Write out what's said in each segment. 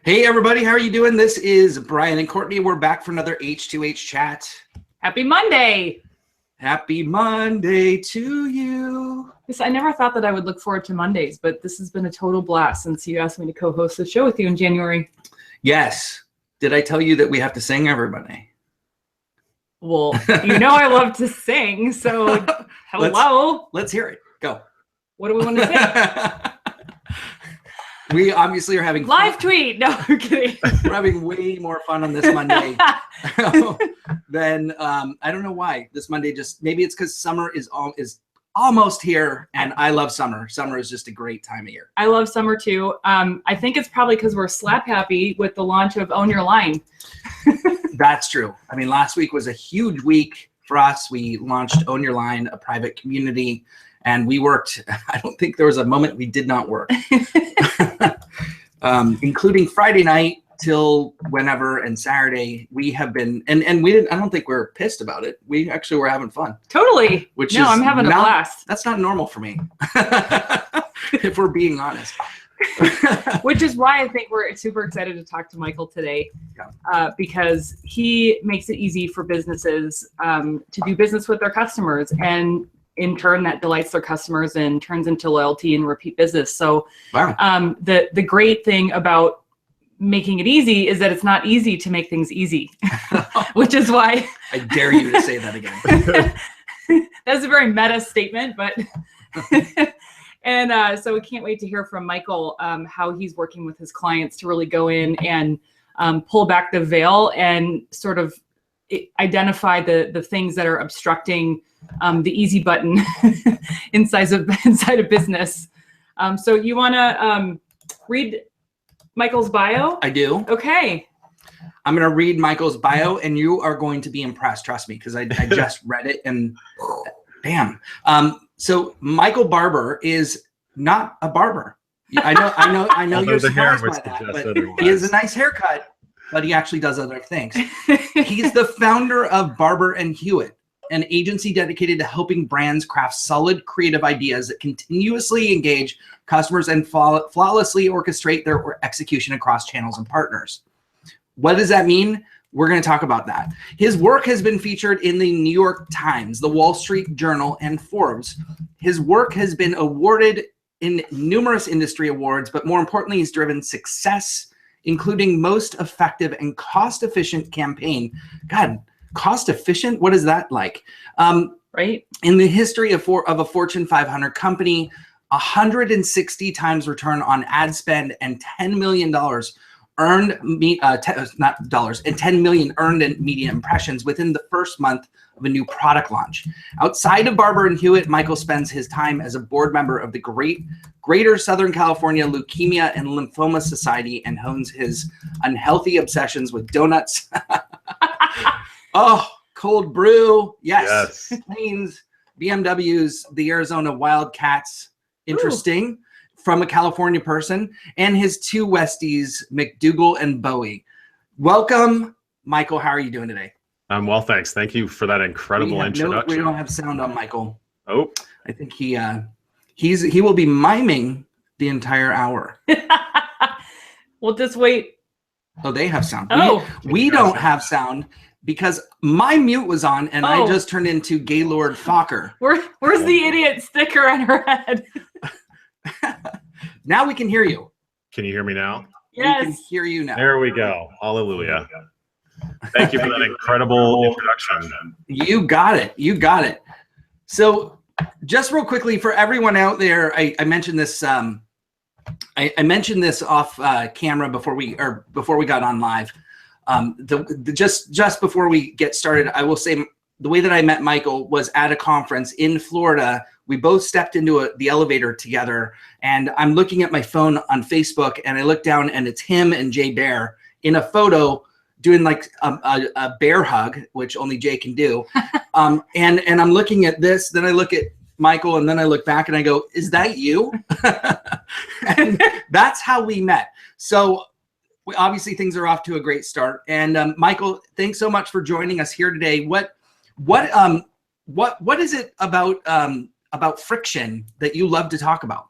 Hey everybody, how are you doing? This is Bryan and Courtney. We're back for another H2H chat. Happy Monday. Happy Monday to you. Yes, I never thought that I would look forward to Mondays, but this has been a total blast since you asked me to co-host the show with you in January. Yes. Did I tell you that we have to sing every Monday? Well, you know I love to sing, so hello. Let's hear it. Go. What do we want to sing? We obviously are having live fun. Tweet. No, I'm kidding. We're having way more fun on this Monday than I don't know why this Monday. Just maybe it's because summer is almost here, and I love summer. Summer is just a great time of year. I love summer too. I think it's probably because we're slap happy with the launch of Own Your Line. That's true. I mean, last week was a huge week for us. We launched Own Your Line, a private community. And we worked, I don't think there was a moment we did not work, including Friday night till whenever and Saturday. We have been, and we didn't, I don't think we're pissed about it. We actually were having fun. Totally. I'm having a blast. That's not normal for me, if we're being honest. Which is why I think we're super excited to talk to Michael today, because he makes it easy for businesses to do business with their customers, and in turn that delights their customers and turns into loyalty and repeat business. So wow. The great thing about making it easy is that it's not easy to make things easy, which is why I dare you to say that again. That's a very meta statement, but and so we can't wait to hear from Michael how he's working with his clients to really go in and pull back the veil and sort of identify the things that are obstructing the easy button inside a business. So you want to read Michael's bio? I do. Okay. I'm going to read Michael's bio, and you are going to be impressed. Trust me, because I just read it, and bam. So Michael Barber is not a barber. I know you're surprised by that, but he has a nice haircut. But he actually does other things. He's the founder of Barber and Hewitt, an agency dedicated to helping brands craft solid creative ideas that continuously engage customers and flawlessly orchestrate their execution across channels and partners. What does that mean? We're going to talk about that. His work has been featured in the New York Times, the Wall Street Journal, and Forbes. His work has been awarded in numerous industry awards, but more importantly, he's driven success, including most effective and cost-efficient campaign. God, cost-efficient? What is that like? Right. In the history of a Fortune 500 company, 160 times return on ad spend and $10 million earned, not dollars, and 10 million earned in media impressions within the first month of a new product launch. Outside of Barber and Hewitt, Michael spends his time as a board member of the Greater Southern California Leukemia and Lymphoma Society and hones his unhealthy obsessions with donuts. Oh, cold brew. Yes. Planes, BMWs, the Arizona Wildcats. Interesting. Ooh. From a California person, and his two Westies, McDougal and Bowie. Welcome, Michael. How are you doing today? I'm well, thanks. Thank you for that incredible introduction. We don't have sound on Michael. Oh, I think he will be miming the entire hour. We'll just wait. Oh, they have sound. Oh, we don't have sound because my mute was on, and I just turned into Gaylord Fokker. Where's the idiot sticker on her head? Now we can hear you. Can you hear me now? Yes. We can hear you now. There we go. Hallelujah. Thank you for that incredible introduction. You got it. You got it. So just real quickly for everyone out there, I mentioned this I mentioned this off camera before we got on live. Just before we get started, I will say the way that I met Michael was at a conference in Florida. We both stepped into the elevator together, and I'm looking at my phone on Facebook, and I look down, and it's him and Jay Bear in a photo doing like a bear hug, which only Jay can do. And I'm looking at this, then I look at Michael, and then I look back and I go, is that you? And that's how we met. So obviously things are off to a great start. And Michael, thanks so much for joining us here today. What is it about friction that you love to talk about?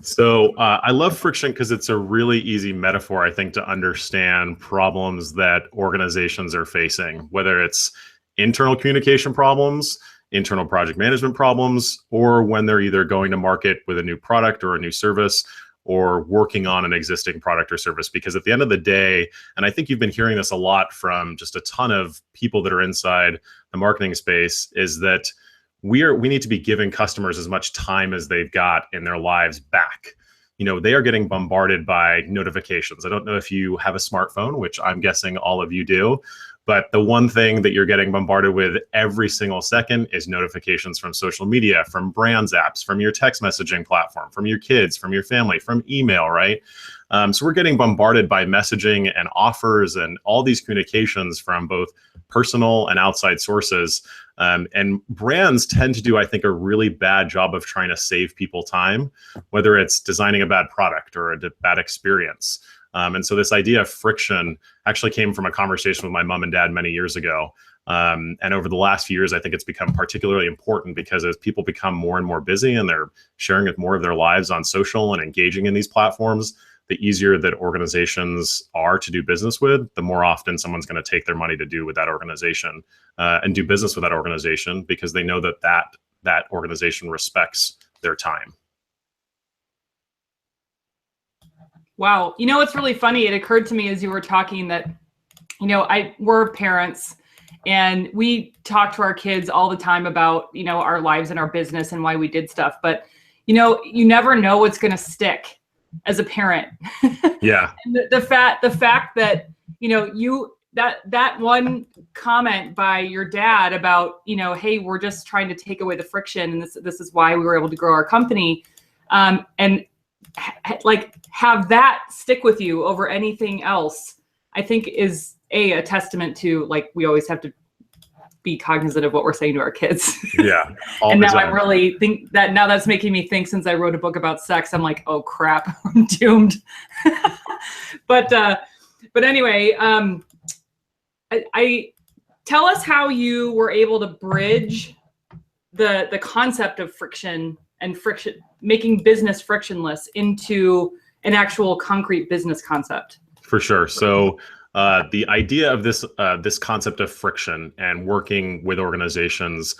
So I love friction because it's a really easy metaphor, I think, to understand problems that organizations are facing, whether it's internal communication problems, internal project management problems, or when they're either going to market with a new product or a new service, or working on an existing product or service. Because at the end of the day, and I think you've been hearing this a lot from just a ton of people that are inside the marketing space, is that we need to be giving customers as much time as they've got in their lives back. You know, they are getting bombarded by notifications. I don't know if you have a smartphone, which I'm guessing all of you do, but the one thing that you're getting bombarded with every single second is notifications from social media, from brands apps, from your text messaging platform, from your kids, from your family, from email, right? So we're getting bombarded by messaging and offers and all these communications from both personal and outside sources. And brands tend to do, I think, a really bad job of trying to save people time, whether it's designing a bad product or a bad experience. And so this idea of friction actually came from a conversation with my mom and dad many years ago. And over the last few years, I think it's become particularly important because as people become more and more busy and they're sharing more of their lives on social and engaging in these platforms, the easier that organizations are to do business with, the more often someone's going to take their money to do with that organization and do business with that organization because they know that that organization respects their time. Wow. You know, what's really funny, it occurred to me as you were talking that, you know, we're parents and we talk to our kids all the time about, you know, our lives and our business and why we did stuff. But, you know, you never know what's going to stick as a parent. Yeah. And the fact that, you know, that one comment by your dad about, you know, hey, we're just trying to take away the friction and this is why we were able to grow our company. And like have that stick with you over anything else, I think is a testament to, like, we always have to be cognizant of what we're saying to our kids. Yeah. And now I really think that now that's making me think, since I wrote a book about sex, I'm like, oh crap, I'm doomed. But anyway, I tell us how you were able to bridge the concept of friction and making business frictionless into an actual concrete business concept. For sure. So the idea of this concept of friction and working with organizations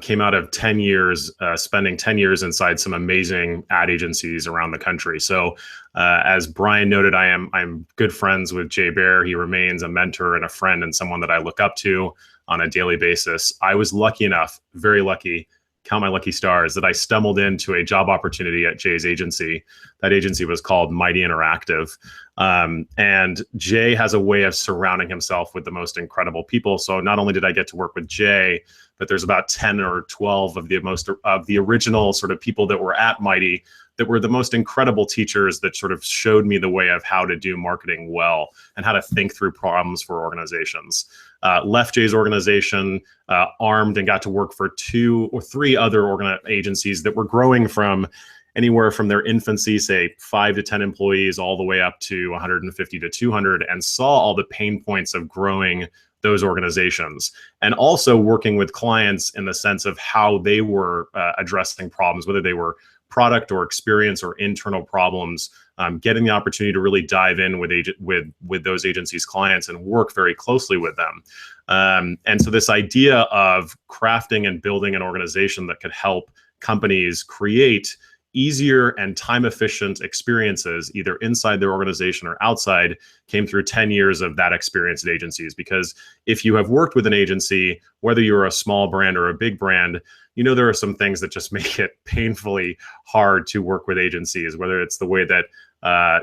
came out of 10 years, spending 10 years inside some amazing ad agencies around the country. So as Bryan noted, I'm good friends with Jay Baer. He remains a mentor and a friend and someone that I look up to on a daily basis. I was lucky enough, very lucky, count my lucky stars, that I stumbled into a job opportunity at Jay's agency. That agency was called Mighty Interactive. And Jay has a way of surrounding himself with the most incredible people. So not only did I get to work with Jay, but there's about 10 or 12 of the original sort of people that were at Mighty that were the most incredible teachers that sort of showed me the way of how to do marketing well and how to think through problems for organizations. Left Jay's organization, armed, and got to work for 2 or 3 other agencies that were growing from anywhere from their infancy, say 5 to 10 employees, all the way up to 150 to 200, and saw all the pain points of growing those organizations, and also working with clients in the sense of how they were addressing problems, whether they were product or experience or internal problems, getting the opportunity to really dive in with those agencies' clients and work very closely with them. And so this idea of crafting and building an organization that could help companies create easier and time-efficient experiences, either inside their organization or outside, came through 10 years of that experience at agencies. Because if you have worked with an agency, whether you're a small brand or a big brand, you know there are some things that just make it painfully hard to work with agencies, whether it's the way that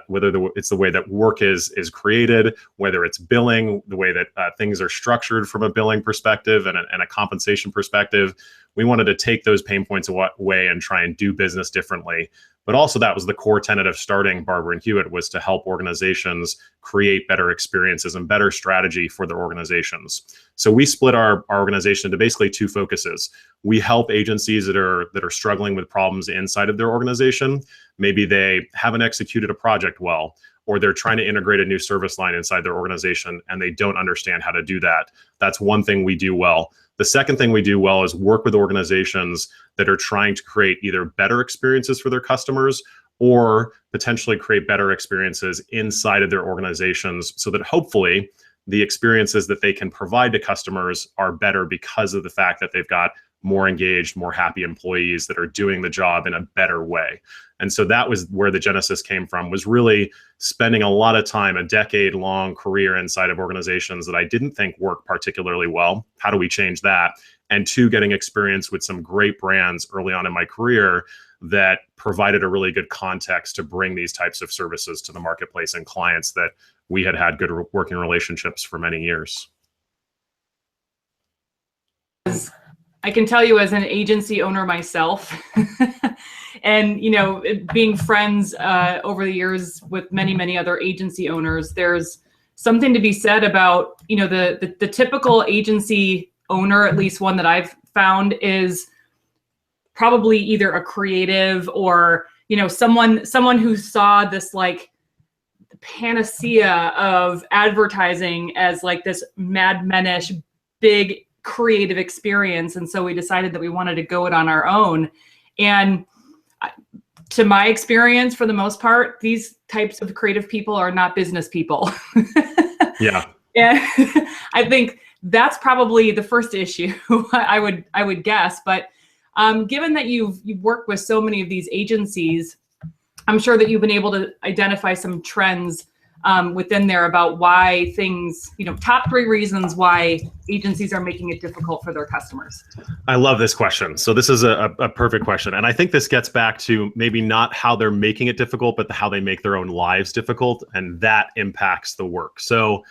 it's the way that work is created, whether it's billing, the way that things are structured from a billing perspective and a compensation perspective. We wanted to take those pain points away and try and do business differently. But also that was the core tenet of starting Barber and Hewitt, was to help organizations create better experiences and better strategy for their organizations. So we split our organization into basically 2 focuses. We help agencies that are struggling with problems inside of their organization. Maybe they haven't executed a project well, or they're trying to integrate a new service line inside their organization and they don't understand how to do that. That's one thing we do well. The second thing we do well is work with organizations that are trying to create either better experiences for their customers or potentially create better experiences inside of their organizations so that hopefully the experiences that they can provide to customers are better because of the fact that they've got more engaged, more happy employees that are doing the job in a better way. And so that was where the genesis came from, was really spending a lot of time, a decade-long career inside of organizations that I didn't think worked particularly well. How do we change that? And two, getting experience with some great brands early on in my career that provided a really good context to bring these types of services to the marketplace and clients that we had good working relationships for many years. I can tell you as an agency owner myself, and being friends over the years with many, many other agency owners, there's something to be said about, the typical agency owner, at least one that I've found, is probably either a creative or, someone who saw this like panacea of advertising as like this Mad Men-ish big creative experience. And so we decided that we wanted to go it on our own. And to my experience, for the most part, these types of creative people are not business people. Yeah. And I think that's probably the first issue I would guess. But given that you've worked with so many of these agencies, I'm sure that you've been able to identify some trends within there about why things, top 3 reasons why agencies are making it difficult for their customers. I love this question. So this is a perfect question. And I think this gets back to maybe not how they're making it difficult, but how they make their own lives difficult. And that impacts the work. So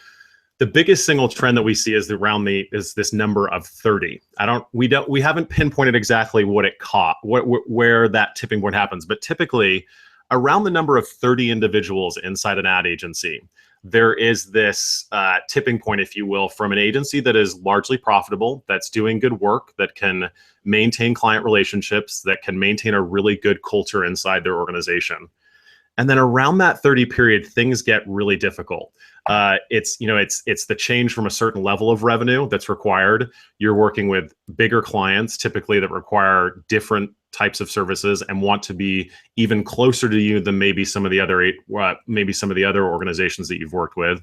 the biggest single trend that we see is is this number of 30. We haven't pinpointed exactly what it caught, where that tipping point happens, but typically around the number of 30 individuals inside an ad agency, there is this tipping point, if you will, from an agency that is largely profitable, that's doing good work, that can maintain client relationships, that can maintain a really good culture inside their organization. And then around that 30 period, things get really difficult. It's the change from a certain level of revenue that's required. You're working with bigger clients, typically that require different types of services and want to be even closer to you than maybe some of the other organizations that you've worked with.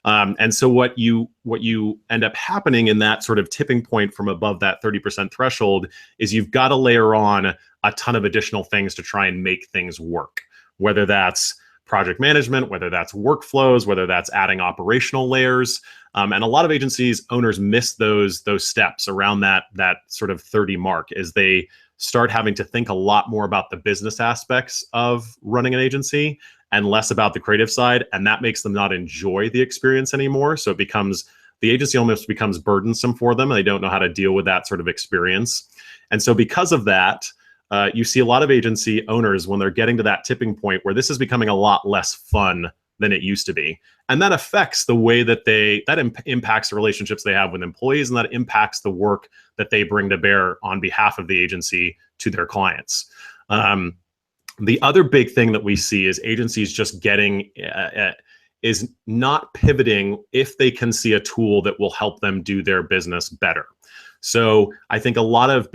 And so what you end up happening in that sort of tipping point from above that 30% threshold is you've got to layer on a ton of additional things to try and make things work, whether that's project management, whether that's workflows, whether that's adding operational layers. And a lot of agencies owners miss those steps around that sort of 30 mark as they start having to think a lot more about the business aspects of running an agency and less about the creative side. And that makes them not enjoy the experience anymore. So the agency almost becomes burdensome for them, and they don't know how to deal with that sort of experience. And so because of that, you see a lot of agency owners when they're getting to that tipping point where this is becoming a lot less fun than it used to be. And that affects the way that impacts the relationships they have with employees, and that impacts the work that they bring to bear on behalf of the agency to their clients. The other big thing that we see is agencies just is not pivoting if they can see a tool that will help them do their business better. So I think a lot of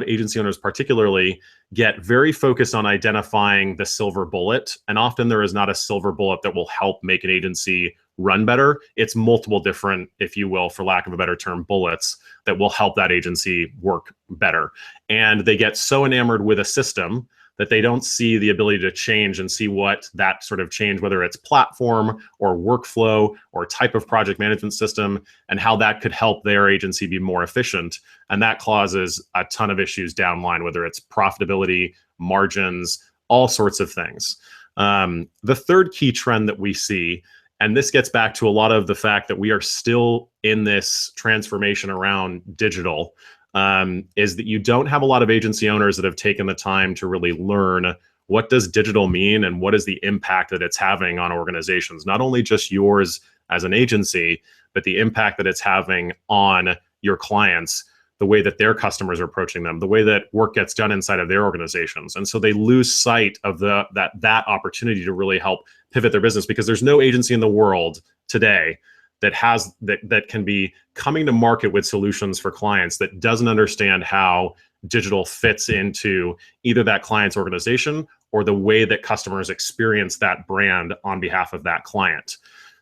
agency owners particularly get very focused on identifying the silver bullet. And often there is not a silver bullet that will help make an agency run better. It's multiple different, if you will, for lack of a better term, bullets that will help that agency work better. And they get so enamored with a system that they don't see the ability to change and see what that sort of change, whether it's platform or workflow or type of project management system, and how that could help their agency be more efficient. And that causes a ton of issues downline, whether it's profitability, margins, all sorts of things. The third key trend that we see, and this gets back to a lot of the fact that we are still in this transformation around digital, is that you don't have a lot of agency owners that have taken the time to really learn what does digital mean and what is the impact that it's having on organizations, not only just yours as an agency, but the impact that it's having on your clients, the way that their customers are approaching them, the way that work gets done inside of their organizations. And so they lose sight of that opportunity to really help pivot their business, because there's no agency in the world today that can be coming to market with solutions for clients that doesn't understand how digital fits into either that client's organization or the way that customers experience that brand on behalf of that client.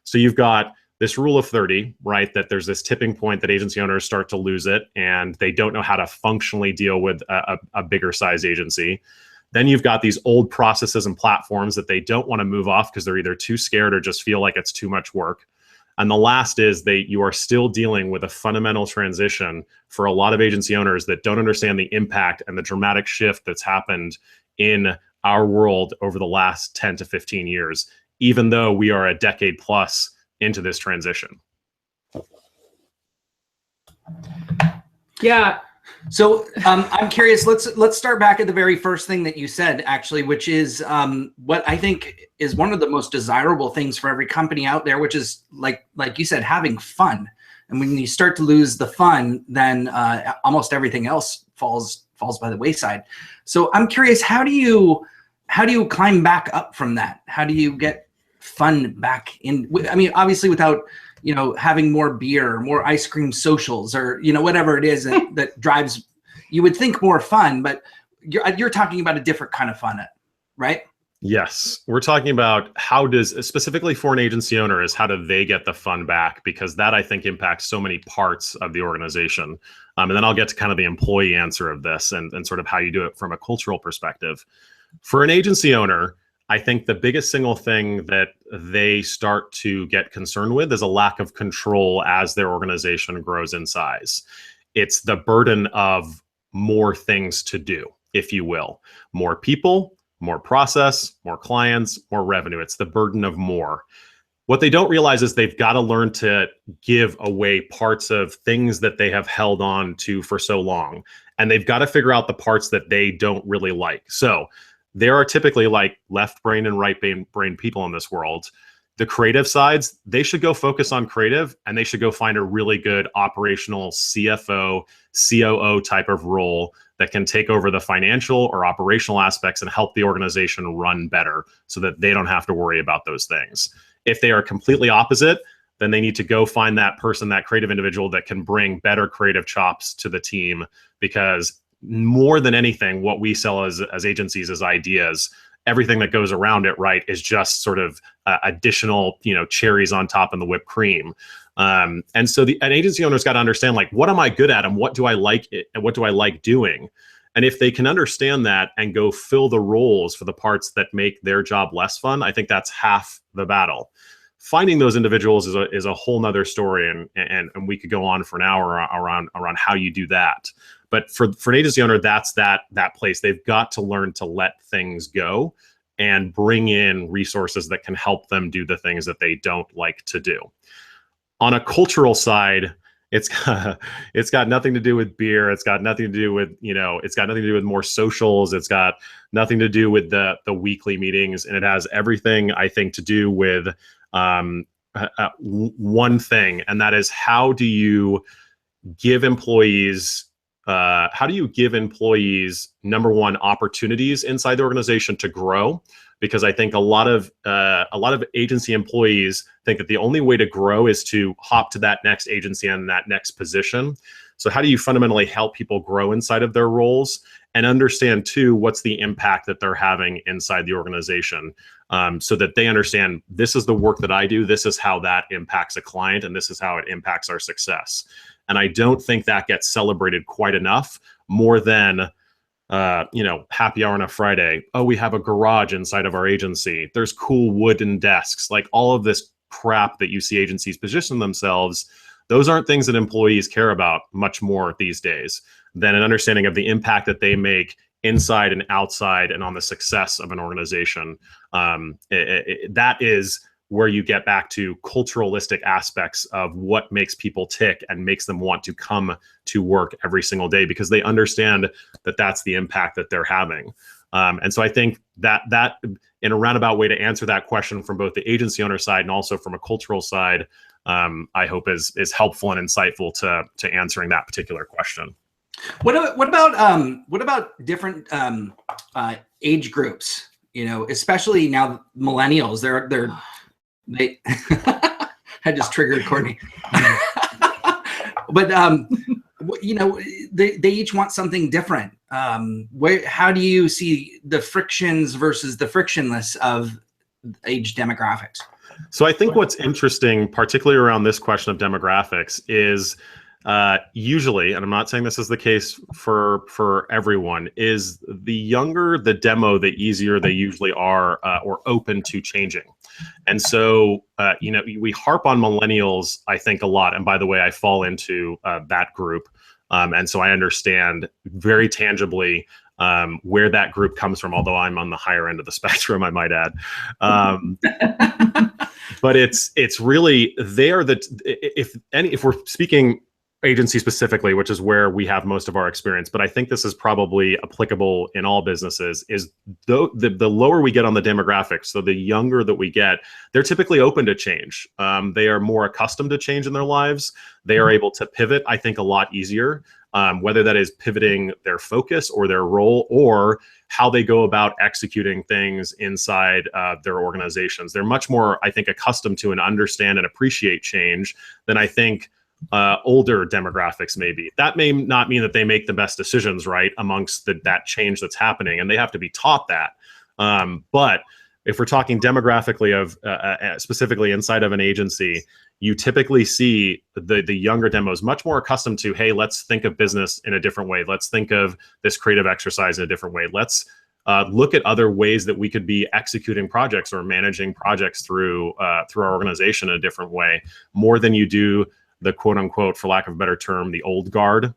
So you've got this rule of 30, right? That there's this tipping point that agency owners start to lose it and they don't know how to functionally deal with a bigger size agency. Then you've got these old processes and platforms that they don't want to move off because they're either too scared or just feel like it's too much work. And the last is you are still dealing with a fundamental transition for a lot of agency owners that don't understand the impact and the dramatic shift that's happened in our world over the last 10 to 15 years, even though we are a decade plus into this transition. Yeah. So I'm curious, let's start back at the very first thing that you said, actually, which is what I think is one of the most desirable things for every company out there, which is like you said, having fun. And when you start to lose the fun, then almost everything else falls by the wayside. So I'm curious, how do you climb back up from that? How do you get fun back in? I mean, obviously without having more beer, or more ice cream socials, or whatever it is that drives, you would think, more fun, but you're talking about a different kind of fun, right? Yes, we're talking about specifically for an agency owner, is how do they get the fun back? Because that, I think, impacts so many parts of the organization. And then I'll get to kind of the employee answer of this and sort of how you do it from a cultural perspective. For an agency owner, I think the biggest single thing that they start to get concerned with is a lack of control as their organization grows in size. It's the burden of more things to do, if you will. More people, more process, more clients, more revenue. It's the burden of more. What they don't realize is they've got to learn to give away parts of things that they have held on to for so long. And they've got to figure out the parts that they don't really like. So there are typically like left brain and right brain people in this world. The creative sides, they should go focus on creative, and they should go find a really good operational CFO, COO type of role that can take over the financial or operational aspects and help the organization run better so that they don't have to worry about those things. If they are completely opposite, then they need to go find that person, that creative individual that can bring better creative chops to the team, because more than anything, what we sell as agencies is ideas. Everything that goes around it, right, is just sort of additional, cherries on top of the whipped cream. And so an agency owner's got to understand, like, what am I good at and what do I like and what do I like doing? And if they can understand that and go fill the roles for the parts that make their job less fun, I think that's half the battle. Finding those individuals is a whole nother story, and we could go on for an hour around how you do that. But for an agency owner, that's that place. They've got to learn to let things go and bring in resources that can help them do the things that they don't like to do. On a cultural side, it's got nothing to do with beer. It's got nothing to do with, it's got nothing to do with more socials. It's got nothing to do with the weekly meetings. And it has everything, I think, to do with one thing, and that is how do you give employees number one, opportunities inside the organization to grow? Because I think a lot of agency employees think that the only way to grow is to hop to that next agency and that next position. So how do you fundamentally help people grow inside of their roles and understand too what's the impact that they're having inside the organization, so that they understand, this is the work that I do, this is how that impacts a client, and this is how it impacts our success. And I don't think that gets celebrated quite enough, more than happy hour on a Friday. Oh, we have a garage inside of our agency. There's cool wooden desks. Like, all of this crap that you see agencies position themselves, those aren't things that employees care about much more these days than an understanding of the impact that they make inside and outside and on the success of an organization. That is where you get back to culturalistic aspects of what makes people tick and makes them want to come to work every single day, because they understand that that's the impact that they're having. And so I think that in a roundabout way to answer that question from both the agency owner side and also from a cultural side, I hope is helpful and insightful to answering that particular question. What about different age groups? Especially now millennials. They I just triggered Courtney. But they each want something different. How do you see the frictions versus the frictionless of age demographics? So I think what's interesting, particularly around this question of demographics, is usually, and I'm not saying this is the case for everyone, is the younger the demo, the easier they usually are or open to changing. And so, we harp on millennials, I think, a lot. And by the way, I fall into that group. And so I understand very tangibly where that group comes from, although I'm on the higher end of the spectrum, I might add. But it's really, they are if we're speaking agency specifically, which is where we have most of our experience, but I think this is probably applicable in all businesses, is the lower we get on the demographics, so the younger that we get, they're typically open to change. They are more accustomed to change in their lives. They are able to pivot, I think, a lot easier, whether that is pivoting their focus or their role or how they go about executing things inside their organizations. They're much more, I think, accustomed to and understand and appreciate change than I think older demographics maybe. That may not mean that they make the best decisions, right, amongst that change that's happening, and they have to be taught that. But if we're talking demographically of specifically inside of an agency, you typically see the younger demos much more accustomed to, hey, let's think of business in a different way. Let's think of this creative exercise in a different way. Let's look at other ways that we could be executing projects or managing projects through our organization in a different way, more than you do the quote unquote, for lack of a better term, the old guard.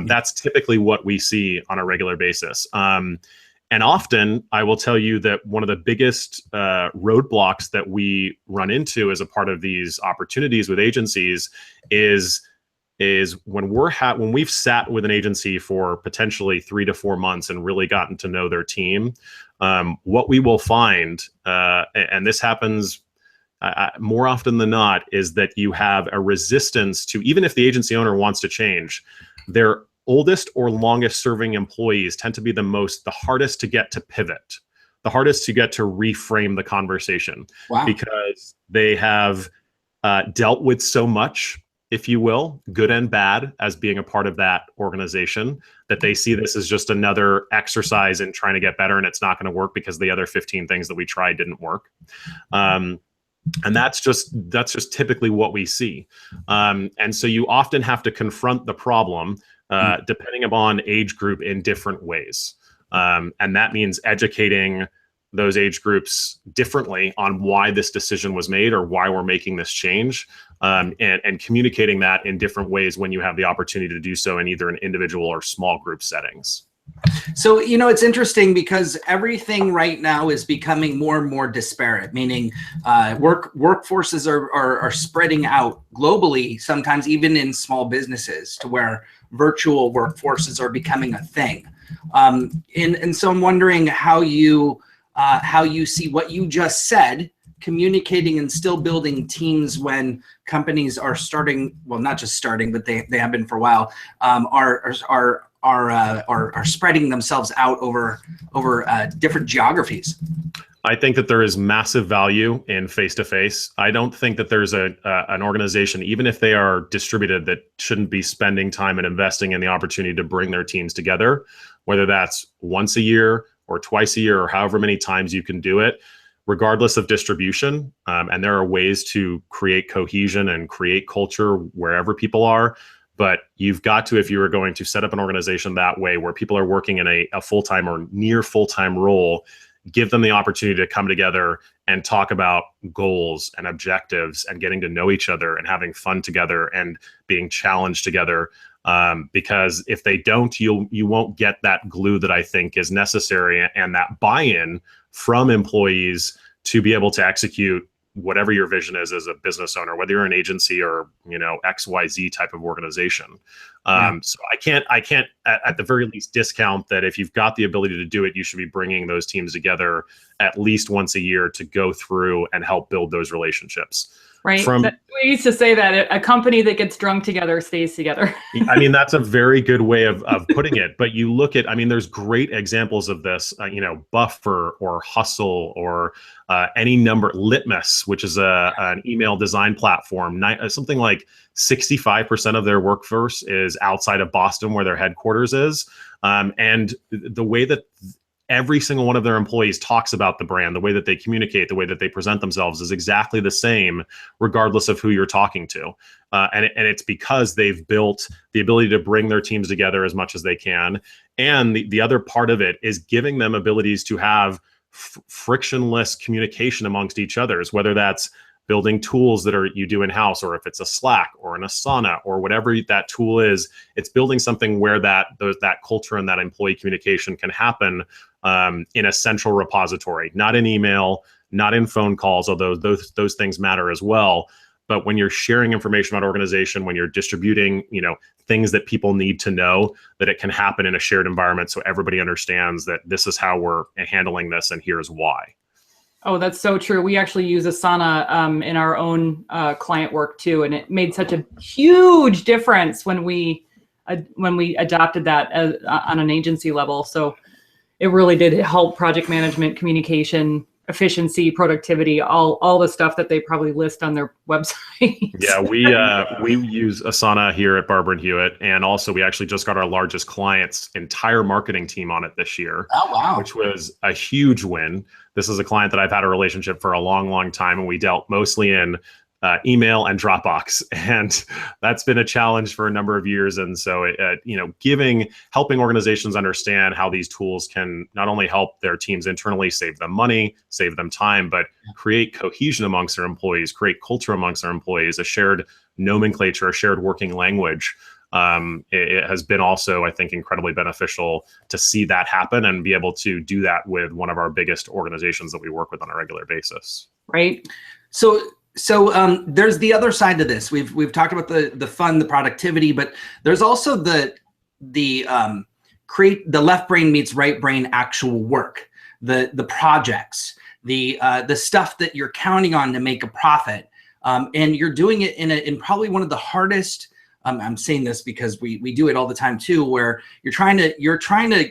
That's typically what we see on a regular basis. And often I will tell you that one of the biggest roadblocks that we run into as a part of these opportunities with agencies is when we've sat with an agency for potentially 3 to 4 months and really gotten to know their team, what we will find, and this happens more often than not, is that you have a resistance to, even if the agency owner wants to change, their oldest or longest serving employees tend to be the hardest to get to pivot, the hardest to get to reframe the conversation. Wow. Because they have dealt with so much, if you will, good and bad, as being a part of that organization, that they see this as just another exercise in trying to get better, and it's not going to work because the other 15 things that we tried didn't work. And that's just typically what we see. And so you often have to confront the problem depending upon age group in different ways. And that means educating those age groups differently on why this decision was made or why we're making this change, and communicating that in different ways when you have the opportunity to do so in either an individual or small group settings. So, it's interesting because everything right now is becoming more and more disparate, meaning workforces are spreading out globally, sometimes even in small businesses, to where virtual workforces are becoming a thing. And so I'm wondering how you see what you just said, communicating and still building teams when companies are starting, well, not just starting, but they have been for a while, are spreading themselves out over different geographies. I think that there is massive value in face-to-face. I don't think that there's an organization, even if they are distributed, that shouldn't be spending time and investing in the opportunity to bring their teams together, whether that's once a year or twice a year or however many times you can do it, regardless of distribution. And there are ways to create cohesion and create culture wherever people are. But you've got to, if you are going to set up an organization that way, where people are working in a full-time or near full-time role, give them the opportunity to come together and talk about goals and objectives and getting to know each other and having fun together and being challenged together. Because if they don't, you won't get that glue that I think is necessary and that buy-in from employees to be able to execute whatever your vision is as a business owner, whether you're an agency or, XYZ type of organization. So I can't at the very least discount that if you've got the ability to do it, you should be bringing those teams together at least once a year to go through and help build those relationships. Right. We used to say that a company that gets drunk together stays together. I mean, that's a very good way of putting it. But you look at, I mean, there's great examples of this, Buffer or Hustle or any number, Litmus, which is an email design platform. Something like 65% of their workforce is outside of Boston, where their headquarters is. And the way that every single one of their employees talks about the brand, the way that they communicate, the way that they present themselves is exactly the same, regardless of who you're talking to. And it's because they've built the ability to bring their teams together as much as they can. And the other part of it is giving them abilities to have frictionless communication amongst each others, whether that's building tools that you do in-house, or if it's a Slack or an Asana or whatever that tool is, it's building something where that culture and that employee communication can happen in a central repository, not in email, not in phone calls, although those things matter as well. But when you're sharing information about organization, when you're distributing, things that people need to know, that it can happen in a shared environment, so everybody understands that this is how we're handling this and here's why. Oh, that's so true. We actually use Asana in our own client work too, and it made such a huge difference when we adopted that on an agency level. So it really did help project management, communication, efficiency, productivity, all the stuff that they probably list on their website. Yeah, we use Asana here at Barber and Hewitt, and also we actually just got our largest client's entire marketing team on it this year. Oh, wow. Which was a huge win. This is a client that I've had a relationship for a long, long time, and we dealt mostly in email and Dropbox, and that's been a challenge for a number of years. And so, helping organizations understand how these tools can not only help their teams internally, save them money, save them time, but create cohesion amongst their employees, create culture amongst their employees, a shared nomenclature, a shared working language. It has been also, I think, incredibly beneficial to see that happen and be able to do that with one of our biggest organizations that we work with on a regular basis. Right. So there's the other side to this. We've talked about the fun, the productivity, but there's also the left brain meets right brain actual work, the projects, the stuff that you're counting on to make a profit, and you're doing it in probably one of the hardest. I'm saying this because we do it all the time too, where you're trying to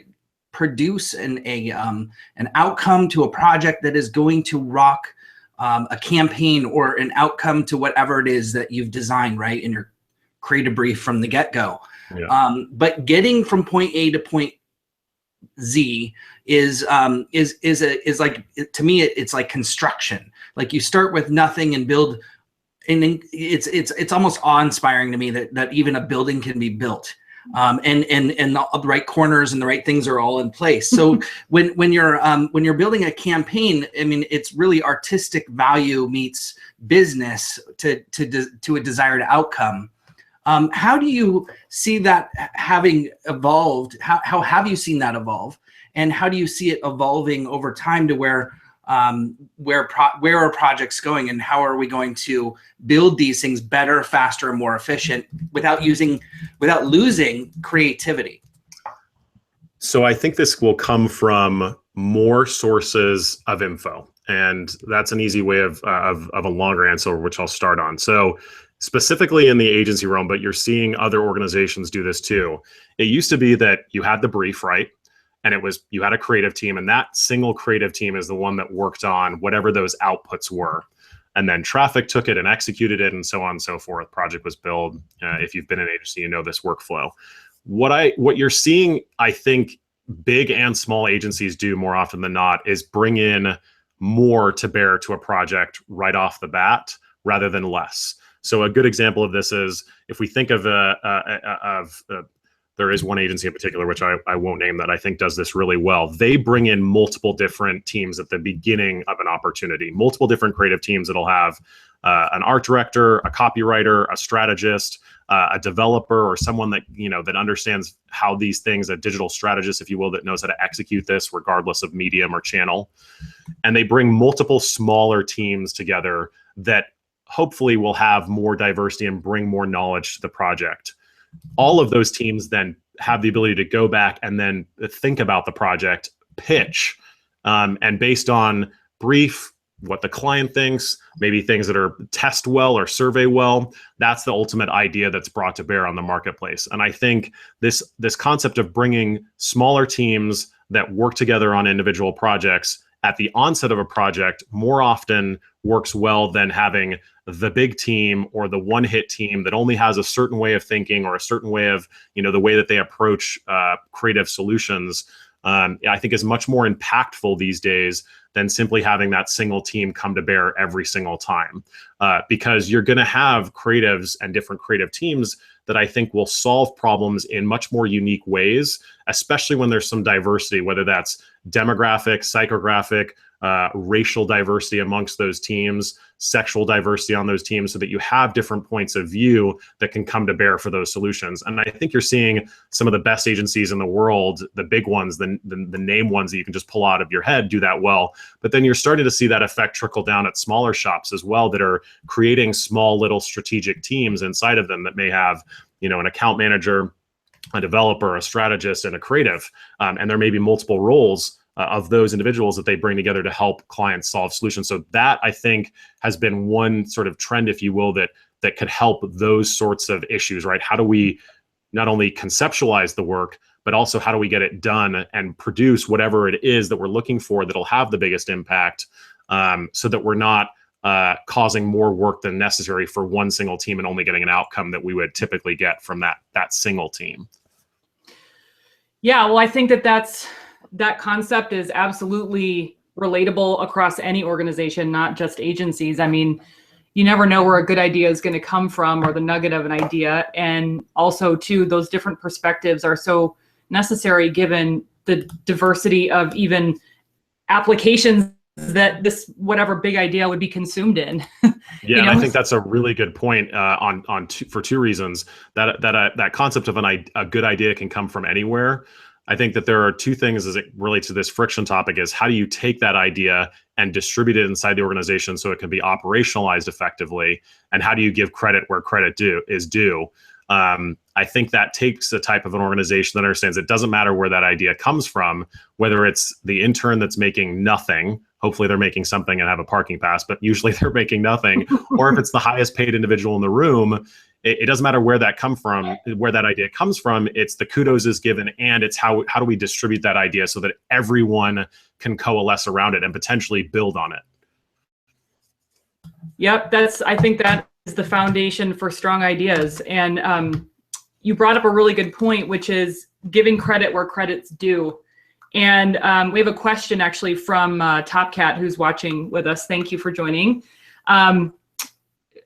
produce an outcome to a project that is going to rock a campaign or an outcome to whatever it is that you've designed, right, in your creative brief from the get-go. Yeah. But getting from point A to point Z is like, to me, it's like construction. Like you start with nothing and build. And it's almost awe-inspiring to me that even a building can be built, and the right corners and the right things are all in place. So when you're building a campaign, I mean, it's really artistic value meets business to a desired outcome. How do you see that having evolved? How have you seen that evolve, and how do you see it evolving over time to where are projects going, and how are we going to build these things better, faster, and more efficient without losing creativity? So I think this will come from more sources of info, and that's an easy way of a longer answer, which I'll start on. So specifically in the agency realm, but you're seeing other organizations do this too. It used to be that you had the brief, right? And you had a creative team, and that single creative team is the one that worked on whatever those outputs were. And then traffic took it and executed it, and so on and so forth. Project was billed. If you've been in an agency, you know this workflow. What you're seeing, I think, big and small agencies do more often than not is bring in more to bear to a project right off the bat rather than less. So a good example of this is if we think of there is one agency in particular, which I won't name, that I think does this really well. They bring in multiple different teams at the beginning of an opportunity, multiple different creative teams that'll have an art director, a copywriter, a strategist, a developer, or someone that that understands how these things, a digital strategist, if you will, that knows how to execute this regardless of medium or channel. And they bring multiple smaller teams together that hopefully will have more diversity and bring more knowledge to the project. All of those teams then have the ability to go back and then think about the project, pitch, and based on brief, what the client thinks, maybe things that are test well or survey well. That's the ultimate idea that's brought to bear on the marketplace. And I think this concept of bringing smaller teams that work together on individual projects at the onset of a project more often works well than having the big team or the one-hit team that only has a certain way of thinking or a certain way of, the way that they approach creative solutions. I think is much more impactful these days than simply having that single team come to bear every single time. Because you're going to have creatives and different creative teams that I think will solve problems in much more unique ways, especially when there's some diversity, whether that's demographic, psychographic, racial diversity amongst those teams, sexual diversity on those teams, so that you have different points of view that can come to bear for those solutions. And I think you're seeing some of the best agencies in the world, the big ones, the name ones that you can just pull out of your head, do that well. But then you're starting to see that effect trickle down at smaller shops as well, that are creating small little strategic teams inside of them that may have, an account manager, a developer, a strategist, and a creative. And there may be multiple roles of those individuals that they bring together to help clients solve solutions. So that, I think, has been one sort of trend, if you will, that could help those sorts of issues, right? How do we not only conceptualize the work, but also how do we get it done and produce whatever it is that we're looking for that'll have the biggest impact, so that we're not causing more work than necessary for one single team and only getting an outcome that we would typically get from that single team. Yeah, well, I think that concept is absolutely relatable across any organization, not just agencies. I mean, you never know where a good idea is going to come from, or the nugget of an idea. And also, too, those different perspectives are so necessary given the diversity of even applications that this whatever big idea would be consumed in. Yeah, and I think that's a really good point for two reasons. That concept of a good idea can come from anywhere. I think that there are two things as it relates to this friction topic: is how do you take that idea and distribute it inside the organization so it can be operationalized effectively, and how do you give credit where credit is due? I think that takes a type of an organization that understands it doesn't matter where that idea comes from, whether it's the intern that's making nothing. Hopefully they're making something and have a parking pass, but usually they're making nothing. Or if it's the highest paid individual in the room, it doesn't matter where that idea comes from. It's the kudos is given, and it's how do we distribute that idea so that everyone can coalesce around it and potentially build on it. Yep, I think that is the foundation for strong ideas. And you brought up a really good point, which is giving credit where credit's due. And we have a question actually from Top Cat, who's watching with us. Thank you for joining.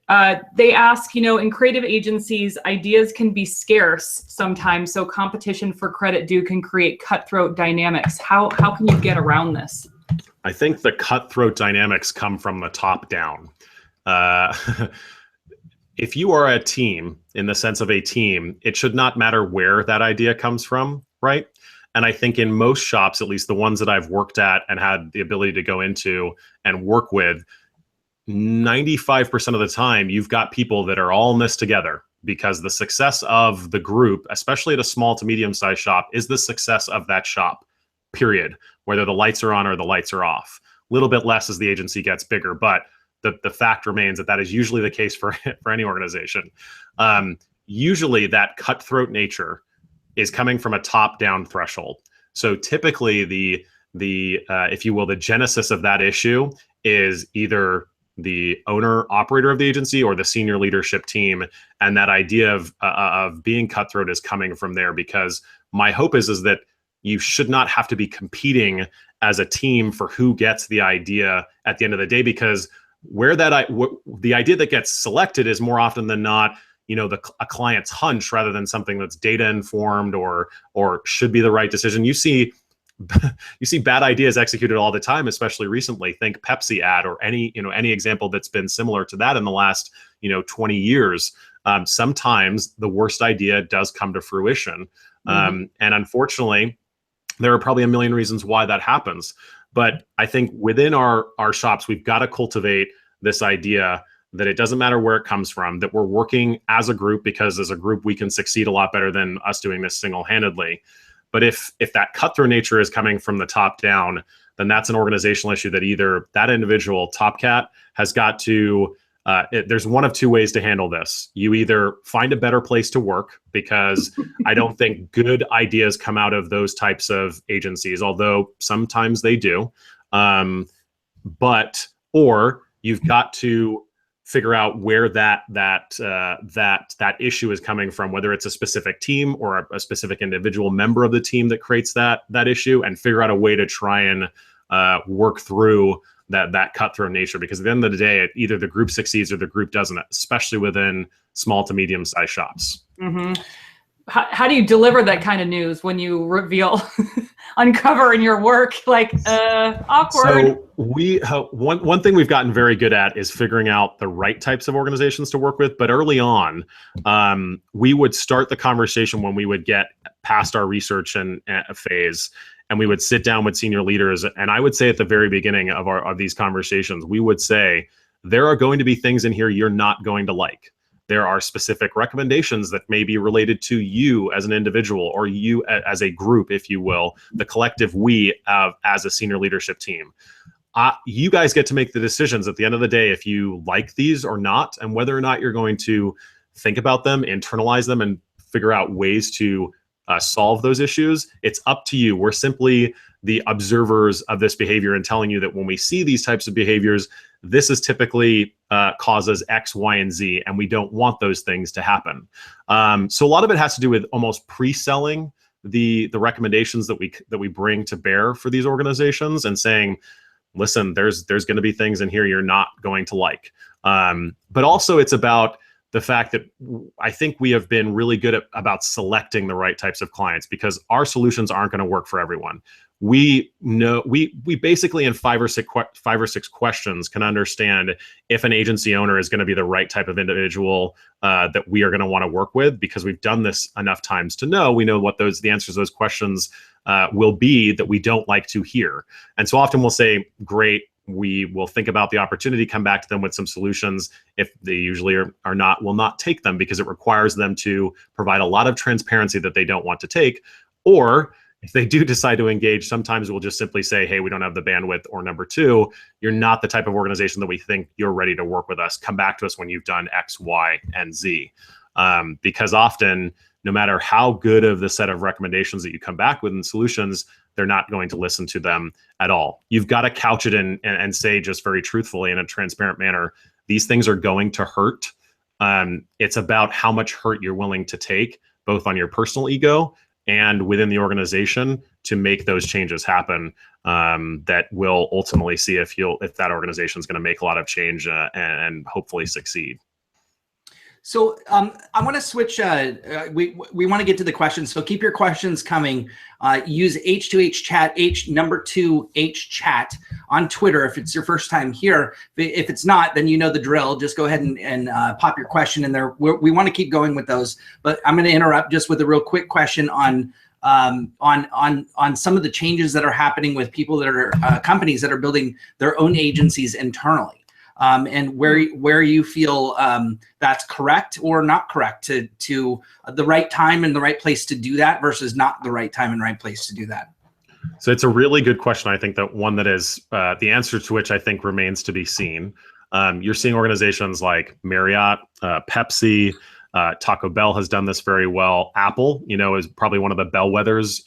They ask, in creative agencies, ideas can be scarce sometimes, so competition for credit due can create cutthroat dynamics. How can you get around this? I think the cutthroat dynamics come from the top down. If you are a team, in the sense of a team, it should not matter where that idea comes from, right? And I think in most shops, at least the ones that I've worked at and had the ability to go into and work with, 95% of the time, you've got people that are all in this together, because the success of the group, especially at a small to medium-sized shop, is the success of that shop, period. Whether the lights are on or the lights are off. A little bit less as the agency gets bigger, but the fact remains that is usually the case for any organization. Usually that cutthroat nature is coming from a top-down threshold. So typically the if you will, the genesis of that issue is either the owner operator of the agency or the senior leadership team. And that idea of being cutthroat is coming from there, because my hope is that you should not have to be competing as a team for who gets the idea at the end of the day, because the idea that gets selected is more often than not, a client's hunch rather than something that's data informed or should be the right decision. You see bad ideas executed all the time, especially recently. Think Pepsi ad or any example that's been similar to that in the last 20 years. Sometimes the worst idea does come to fruition. And unfortunately, there are probably a million reasons why that happens. But I think within our shops, we've got to cultivate this idea that it doesn't matter where it comes from, that we're working as a group, because as a group, we can succeed a lot better than us doing this single-handedly. But if that cutthroat nature is coming from the top down, then that's an organizational issue that either that individual, Top Cat, has got to, there's one of two ways to handle this. You either find a better place to work, because I don't think good ideas come out of those types of agencies, although sometimes they do. Or you've got to figure out where that issue is coming from, whether it's a specific team or a specific individual member of the team that creates that issue, and figure out a way to try and work through that cutthroat nature. Because at the end of the day, either the group succeeds or the group doesn't, especially within small to medium-sized shops. Mm-hmm. How do you deliver that kind of news when you reveal, uncover in your work, like awkward? So one thing we've gotten very good at is figuring out the right types of organizations to work with. But early on, we would start the conversation when we would get past our research and phase, and we would sit down with senior leaders. And I would say at the very beginning of these conversations, we would say, there are going to be things in here you're not going to like. There are specific recommendations that may be related to you as an individual, or you as a group, if you will, the collective we as a senior leadership team. You guys get to make the decisions at the end of the day if you like these or not, and whether or not you're going to think about them, internalize them, and figure out ways to solve those issues. It's up to you. We're simply the observers of this behavior and telling you that when we see these types of behaviors, this is typically causes X, Y, and Z, and we don't want those things to happen. So a lot of it has to do with almost pre-selling the recommendations that we bring to bear for these organizations, and saying, listen, there's going to be things in here you're not going to like. But also it's about the fact that I think we have been really good about selecting the right types of clients, because our solutions aren't going to work for everyone. We know we basically in five or six questions can understand if an agency owner is going to be the right type of individual that we are going to want to work with, because we've done this enough times to know we know what the answers to those questions will be that we don't like to hear. And so often we'll say, great, we will think about the opportunity, come back to them with some solutions. If they usually will not take them, because it requires them to provide a lot of transparency that they don't want to take. Or if they do decide to engage, sometimes we'll just simply say, hey, we don't have the bandwidth, or number two, you're not the type of organization that we think you're ready to work with us. Come back to us when you've done X, Y, and Z. Because often, no matter how good of the set of recommendations that you come back with and solutions, they're not going to listen to them at all. You've got to couch it in and say just very truthfully in a transparent manner, these things are going to hurt. It's about how much hurt you're willing to take, both on your personal ego and within the organization, to make those changes happen that will ultimately see if that organization is going to make a lot of change and hopefully succeed. So I want to switch. We want to get to the questions. So keep your questions coming. Use H2H chat, H2H chat on Twitter if it's your first time here. If it's not, then you know the drill. Just go ahead and pop your question in there. We want to keep going with those, but I'm going to interrupt just with a real quick question on some of the changes that are happening with people that are companies that are building their own agencies internally. And where you feel that's correct or not correct to the right time and the right place to do that versus not the right time and right place to do that. So it's a really good question. I think that one that is the answer to which I think remains to be seen. You're seeing organizations like Marriott, Pepsi, Taco Bell has done this very well. Apple, is probably one of the bellwethers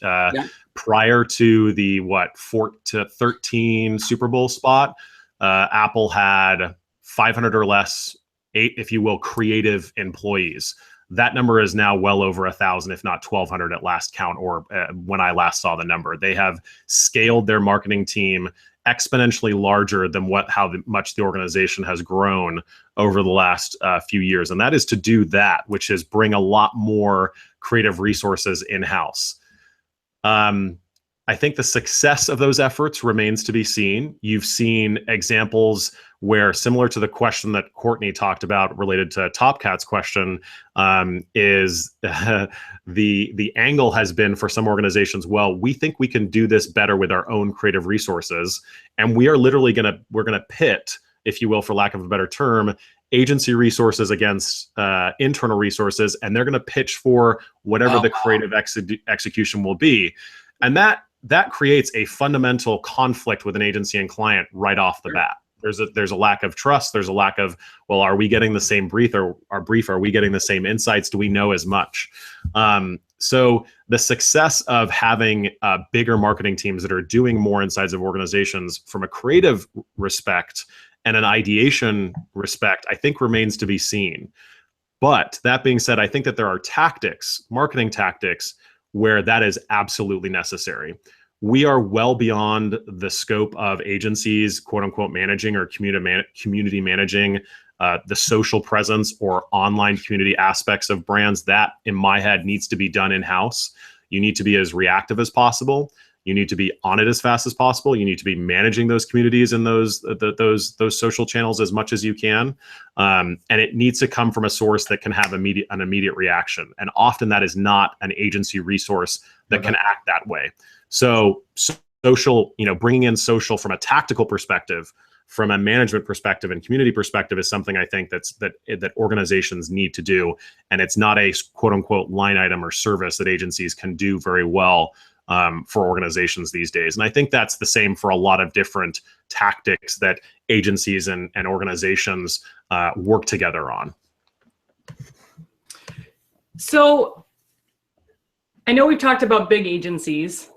prior to the 4-13 Super Bowl spot. Apple had 500 or less, if you will, creative employees. That number is now well over 1,000, if not 1,200 at last count, or when I last saw the number. They have scaled their marketing team exponentially larger than how much the organization has grown over the last few years. And that is to do that, which is bring a lot more creative resources in-house. I think the success of those efforts remains to be seen. You've seen examples where, similar to the question that Courtney talked about related to Top Cat's question, is the angle has been for some organizations, well, we think we can do this better with our own creative resources. And we are literally we're gonna pit, if you will, for lack of a better term, agency resources against internal resources, and they're gonna pitch for whatever the creative execution will be. And that that creates a fundamental conflict with an agency and client right off the bat. There's a lack of trust. There's a lack of, well, are we getting the same brief, or are we getting the same insights? Do we know as much? So the success of having bigger marketing teams that are doing more insides of organizations from a creative respect and an ideation respect, I think remains to be seen. But that being said, I think that there are tactics, marketing tactics, where that is absolutely necessary. We are well beyond the scope of agencies, quote unquote, managing or community managing the social presence or online community aspects of brands. That, in my head, needs to be done in-house. You need to be as reactive as possible. You need to be on it as fast as possible. You need to be managing those communities and those social channels as much as you can. And it needs to come from a source that can have an immediate reaction. And often that is not an agency resource that can act that way. So social, bringing in social from a tactical perspective, from a management perspective and community perspective, is something I think that organizations need to do. And it's not a quote unquote line item or service that agencies can do very well for organizations these days. And I think that's the same for a lot of different tactics that agencies and organizations work together on. So I know we've talked about big agencies,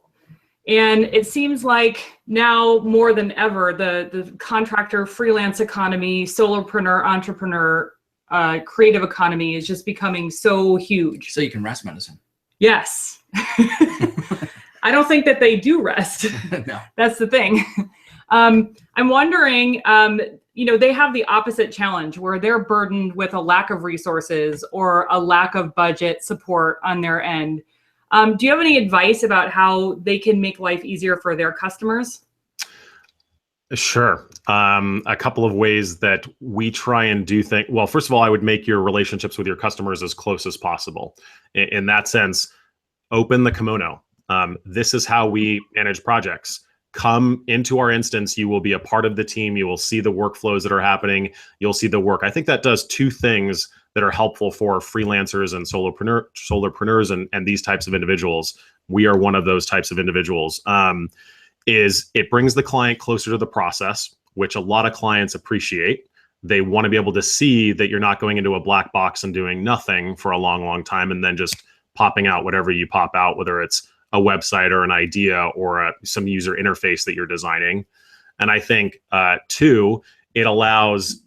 and it seems like now more than ever, the contractor, freelance economy, solopreneur, entrepreneur, creative economy is just becoming so huge. So you can rest medicine. Yes. I don't think that they do rest. No. That's the thing. I'm wondering, they have the opposite challenge where they're burdened with a lack of resources or a lack of budget support on their end. Do you have any advice about how they can make life easier for their customers? Sure. A couple of ways that we try and do things. Well, first of all, I would make your relationships with your customers as close as possible. In that sense, open the kimono. This is how we manage projects. Come into our instance. You will be a part of the team. You will see the workflows that are happening. You'll see the work. I think that does two things that are helpful for freelancers and solopreneurs and these types of individuals. We are one of those types of individuals. Is it brings the client closer to the process, which a lot of clients appreciate. They want to be able to see that you're not going into a black box and doing nothing for a long, long time and then just popping out whatever you pop out, whether it's a website or an idea or some user interface that you're designing. And I think, two, it allows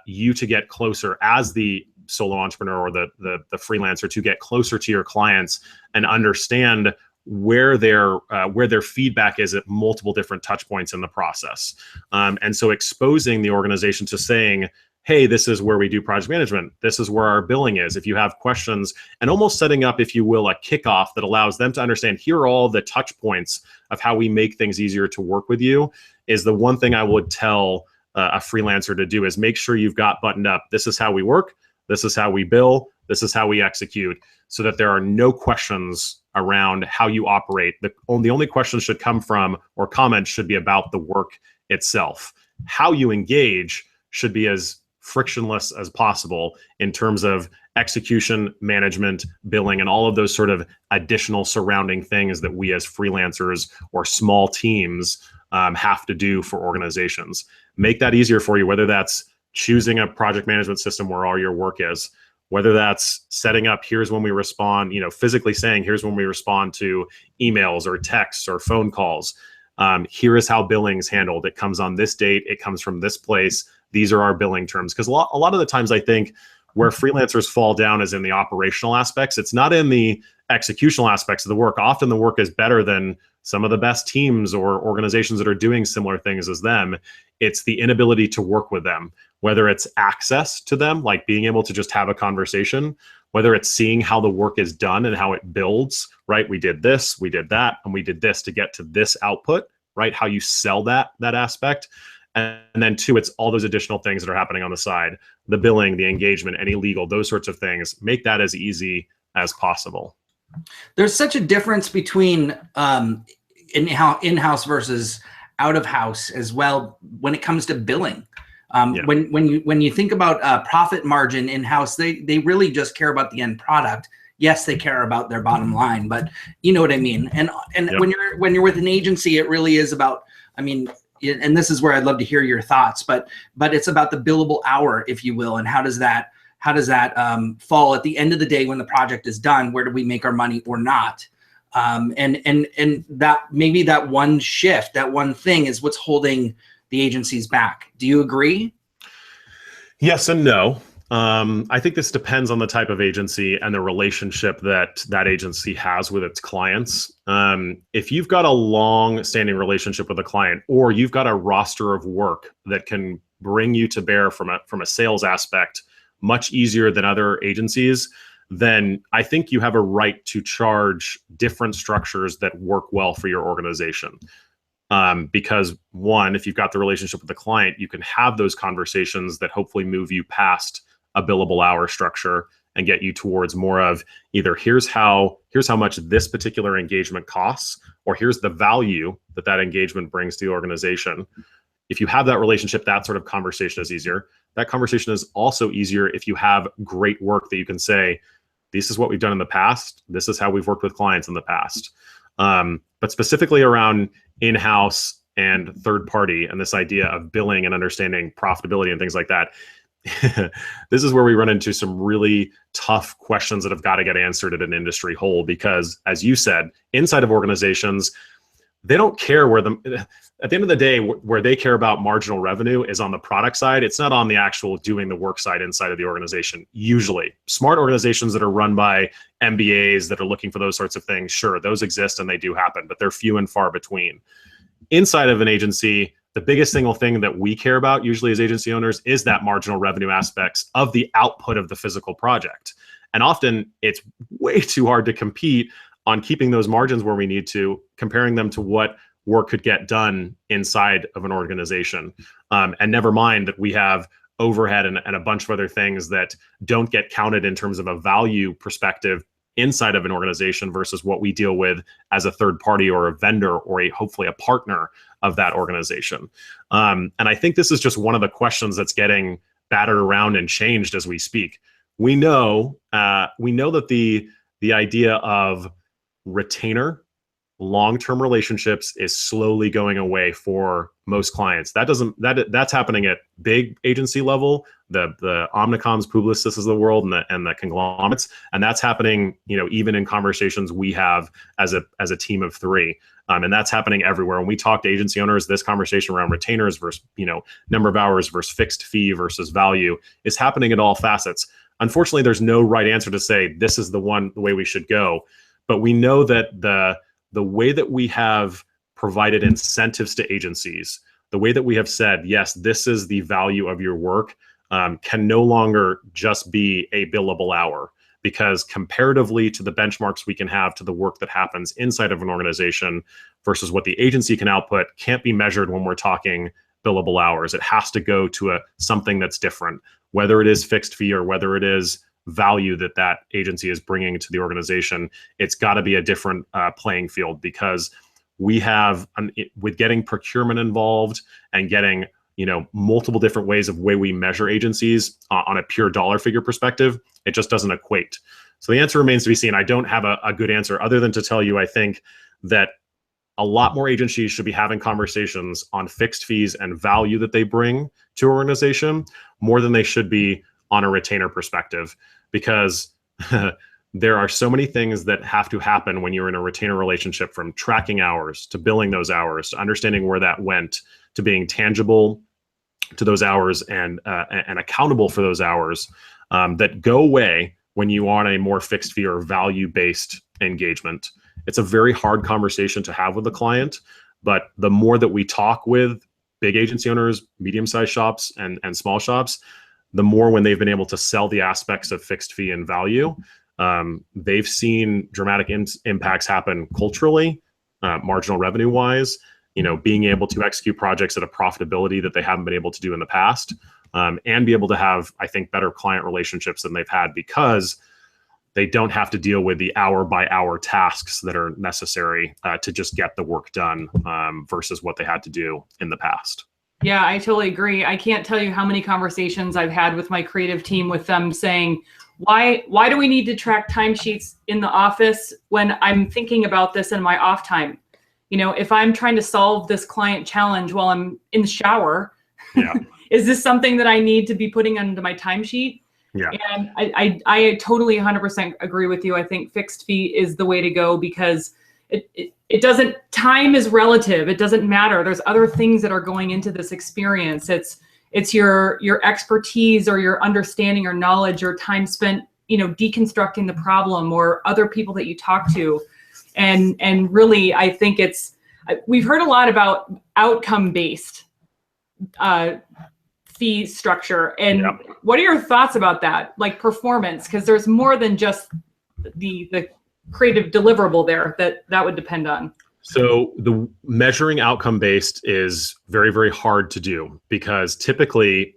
you to get closer as the solo entrepreneur or the freelancer to get closer to your clients and understand where their feedback is at multiple different touch points in the process. And so exposing the organization to saying, hey, this is where we do project management. This is where our billing is. If you have questions, and almost setting up, if you will, a kickoff that allows them to understand, here are all the touch points of how we make things easier to work with you, is the one thing I would tell a freelancer to do, is make sure you've got buttoned up. This is how we work. This is how we bill. This is how we execute, so that there are no questions around how you operate. The only questions should come from, or comments should be about the work itself. How you engage should be as frictionless as possible in terms of execution, management, billing, and all of those sort of additional surrounding things that we as freelancers or small teams have to do for organizations. Make that easier for you, whether that's choosing a project management system where all your work is, whether that's setting up, here's when we respond, physically saying, here's when we respond to emails or texts or phone calls. Here is how billing's handled. It comes on this date. It comes from this place. These are our billing terms. Because a lot of the times, I think where freelancers fall down is in the operational aspects. It's not in the executional aspects of the work. Often the work is better than some of the best teams or organizations that are doing similar things as them. It's the inability to work with them, whether it's access to them, like being able to just have a conversation, whether it's seeing how the work is done and how it builds, right? We did this, we did that, and we did this to get to this output, right? How you sell that aspect. And then two, it's all those additional things that are happening on the side, the billing, the engagement, any legal, those sorts of things. Make that as easy as possible. There's such a difference between in-house versus out of house as well when it comes to billing. When you think about profit margin in-house, they really just care about the end product. yes, they care about their bottom line, but you know what I mean? And Yep. when you're with an agency, it really is about, I mean, and this is where I'd love to hear your thoughts, but it's about the billable hour, if you will. And how does that fall at the end of the day when the project is done? Where do we make our money or not? And that maybe that one shift, that one thing is what's holding the agencies back. Do you agree? Yes and no. I think this depends on the type of agency and the relationship that agency has with its clients. If you've got a long-standing relationship with a client, or you've got a roster of work that can bring you to bear from a sales aspect much easier than other agencies, then I think you have a right to charge different structures that work well for your organization. Because one, if you've got the relationship with the client, you can have those conversations that hopefully move you past a billable hour structure and get you towards more of either here's how much this particular engagement costs, or here's the value that engagement brings to the organization. If you have that relationship, that sort of conversation is easier. That conversation is also easier if you have great work that you can say, this is what we've done in the past. This is how we've worked with clients in the past. But specifically around in-house and third party and this idea of billing and understanding profitability and things like that, this is where we run into some really tough questions that have got to get answered at an industry whole. Because as you said, inside of organizations, they don't care at the end of the day, where they care about marginal revenue is on the product side. It's not on the actual doing the work side inside of the organization. Usually smart organizations that are run by MBAs that are looking for those sorts of things, sure, those exist and they do happen, but they're few and far between. Inside of an agency, the biggest single thing that we care about usually as agency owners is that marginal revenue aspects of the output of the physical project. And often it's way too hard to compete on keeping those margins where we need to, comparing them to what work could get done inside of an organization. And never mind that we have overhead and a bunch of other things that don't get counted in terms of a value perspective inside of an organization versus what we deal with as a third party or a vendor or hopefully a partner of that organization. And I think this is just one of the questions that's getting battered around and changed as we speak. We know that the idea of retainer long-term relationships is slowly going away for most clients. That's happening at big agency level, the Omnicoms, Publicis of the world, and the conglomerates, and that's happening, even in conversations we have as a team of three, and that's happening everywhere. When we talk to agency owners, this conversation around retainers versus number of hours versus fixed fee versus value is happening at all facets. Unfortunately, there's no right answer to say this is the way we should go, but we know that the way that we have provided incentives to agencies, the way that we have said, yes, this is the value of your work, can no longer just be a billable hour, because comparatively to the benchmarks we can have to the work that happens inside of an organization versus what the agency can output can't be measured when we're talking billable hours. It has to go to something that's different, whether it is fixed fee or whether it is value that agency is bringing to the organization. It's got to be a different playing field, because we have with getting procurement involved and getting multiple different ways of way we measure agencies on a pure dollar figure perspective, it just doesn't equate. So the answer remains to be seen. I don't have a good answer other than to tell you I think that a lot more agencies should be having conversations on fixed fees and value that they bring to an organization more than they should be on a retainer perspective, because there are so many things that have to happen when you're in a retainer relationship, from tracking hours to billing those hours to understanding where that went to being tangible to those hours and accountable for those hours, that go away when you are on a more fixed fee or value-based engagement. It's a very hard conversation to have with the client, but the more that we talk with big agency owners, medium-sized shops, and small shops, the more when they've been able to sell the aspects of fixed fee and value, they've seen dramatic impacts happen culturally, marginal revenue wise, being able to execute projects at a profitability that they haven't been able to do in the past, and be able to have, I think, better client relationships than they've had, because they don't have to deal with the hour by hour tasks that are necessary to just get the work done, versus what they had to do in the past. Yeah, I totally agree. I can't tell you how many conversations I've had with my creative team with them saying, Why do we need to track timesheets in the office when I'm thinking about this in my off time? You know, if I'm trying to solve this client challenge while I'm in the shower, is this something that I need to be putting into my timesheet? Yeah. And I totally 100% agree with you. I think fixed fee is the way to go, because it doesn't, time is relative. It doesn't matter. There's other things that are going into this experience. It's your expertise or your understanding or knowledge or time spent, you know, deconstructing the problem, or other people that you talk to. And really, I think we've heard a lot about outcome-based fee structure. And what are your thoughts about that? Like performance, because there's more than just the creative deliverable there that would depend on. So the measuring outcome-based is very, very hard to do, because typically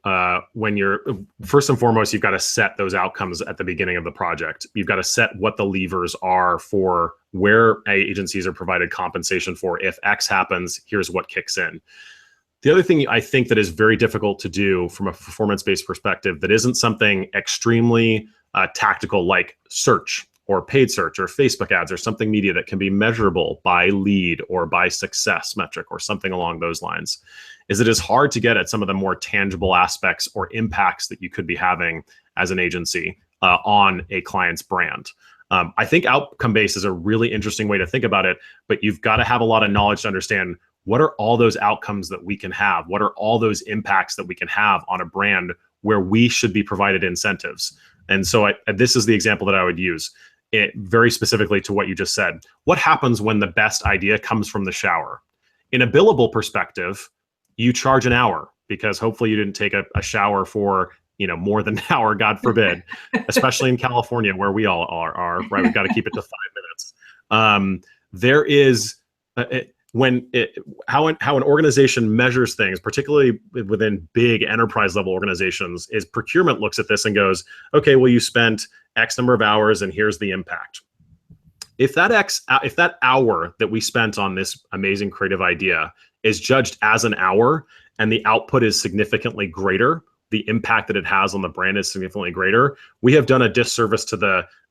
when you're, first and foremost, you've got to set those outcomes at the beginning of the project. You've got to set what the levers are for where agencies are provided compensation for. If X happens, here's what kicks in. The other thing I think that is very difficult to do from a performance-based perspective that isn't something extremely tactical like search or paid search or Facebook ads or something media that can be measurable by lead or by success metric or something along those lines, is it is hard to get at some of the more tangible aspects or impacts that you could be having as an agency on a client's brand. I think outcome-based is a really interesting way to think about it, but you've got to have a lot of knowledge to understand what are all those outcomes that we can have? What are all those impacts that we can have on a brand where we should be provided incentives? And so this is the example that I would use. It very specifically to what you just said. What happens when the best idea comes from the shower? In a billable perspective, you charge an hour, because hopefully you didn't take a shower for, you know, more than an hour, God forbid, especially in California where we all are, right? We've got to keep it to 5 minutes. There is how an organization measures things, particularly within big enterprise level organizations, is procurement looks at this and goes, okay, well, you spent X number of hours and here's the impact. If that hour that we spent on this amazing creative idea is judged as an hour and the output is significantly greater, the impact that it has on the brand is significantly greater, we have done a disservice to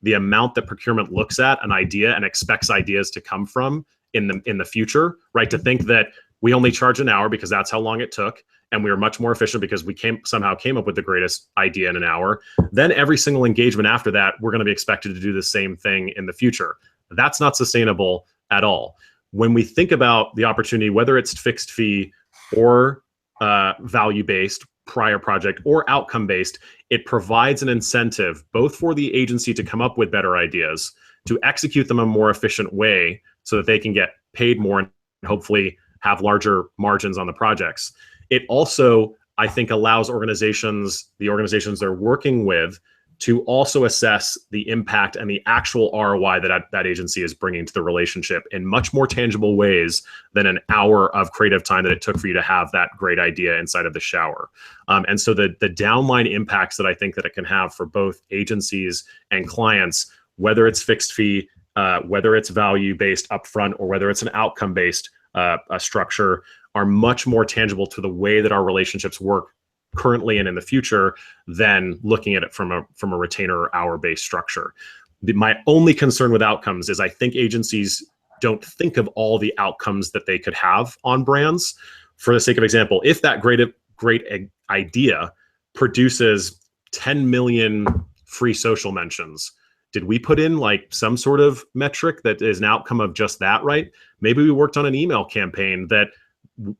the amount that procurement looks at an idea and expects ideas to come from in the future, right? To think that we only charge an hour because that's how long it took, and we were much more efficient because we somehow came up with the greatest idea in an hour. Then every single engagement after that, we're going to be expected to do the same thing in the future. That's not sustainable at all. When we think about the opportunity, whether it's fixed fee or value-based, prior project, or outcome-based, it provides an incentive both for the agency to come up with better ideas, to execute them in a more efficient way so that they can get paid more and hopefully have larger margins on the projects. It also, I think, allows the organizations they're working with to also assess the impact and the actual ROI that agency is bringing to the relationship in much more tangible ways than an hour of creative time that it took for you to have that great idea inside of the shower. And so the downline impacts that I think that it can have for both agencies and clients, whether it's fixed fee, whether it's value-based upfront, or whether it's an outcome-based structure, are much more tangible to the way that our relationships work currently and in the future than looking at it from a retainer or hour-based structure. My only concern with outcomes is I think agencies don't think of all the outcomes that they could have on brands. For the sake of example, if that great idea produces 10 million free social mentions, did we put in like some sort of metric that is an outcome of just that, right? Maybe we worked on an email campaign that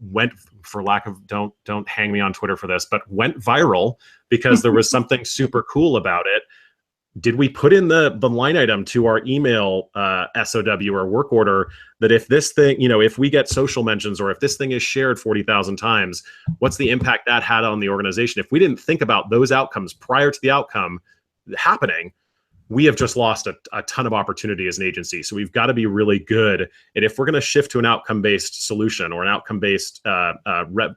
went, for lack of, don't hang me on Twitter for this, but went viral because there was something super cool about it. Did we put in the line item to our email SOW or work order that if this thing, if we get social mentions or if this thing is shared 40,000 times, what's the impact that had on the organization? If we didn't think about those outcomes prior to the outcome happening, we have just lost a ton of opportunity as an agency. So we've got to be really good. And if we're going to shift to an outcome-based solution or an outcome-based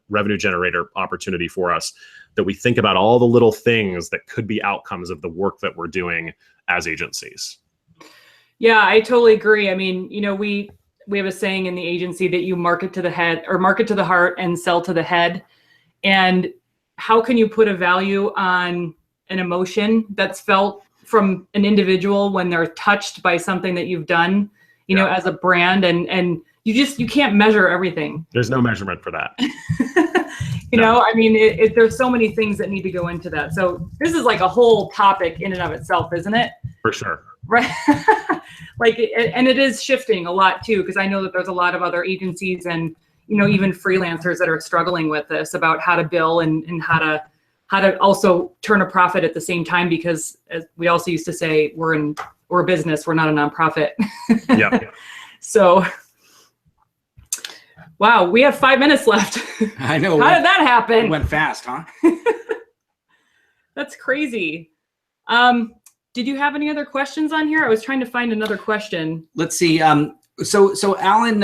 revenue generator opportunity for us, that we think about all the little things that could be outcomes of the work that we're doing as agencies. Yeah, I totally agree. I mean, we have a saying in the agency that you market to the head, or market to the heart and sell to the head. And how can you put a value on an emotion that's felt from an individual when they're touched by something that you've done, you know, as a brand, and you can't measure everything. There's no measurement for that. You know, I mean, there's so many things that need to go into that. So this is like a whole topic in and of itself, isn't it? For sure. Right. Like, and it is shifting a lot too, because I know that there's a lot of other agencies and, you know, even freelancers that are struggling with this about how to bill and how to also turn a profit at the same time, because as we also used to say, we're a business, we're not a nonprofit. Yeah. So, wow, we have 5 minutes left. I know. How did that happen? It went fast, huh? That's crazy. Did you have any other questions on here? I was trying to find another question. Let's see. So Alan,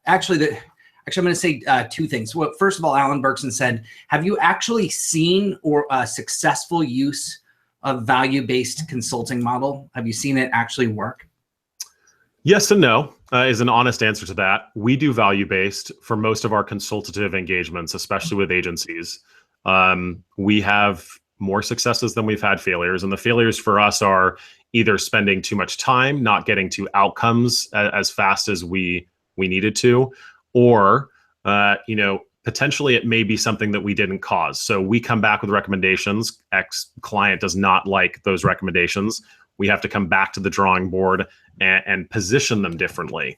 actually, I'm going to say two things. Well, first of all, Alan Berkson said, have you actually seen or successful use of value-based consulting model? Have you seen it actually work? Yes and no is an honest answer to that. We do value-based for most of our consultative engagements, especially with agencies. We have more successes than we've had failures. And the failures for us are either spending too much time, not getting to outcomes as fast as we needed to, or, you know, potentially it may be something that we didn't cause. So we come back with recommendations. X client does not like those recommendations. We have to come back to the drawing board and position them differently.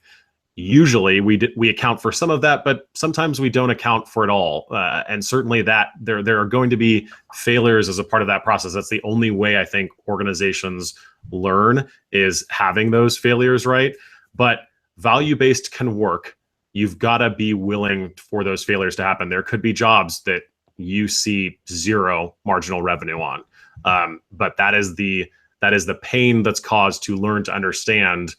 Usually we account for some of that, but sometimes we don't account for it all. And certainly that there are going to be failures as a part of that process. That's the only way I think organizations learn, is having those failures, right? But value-based can work. You've got to be willing for those failures to happen. There could be jobs that you see zero marginal revenue on. But that is the pain that's caused to learn to understand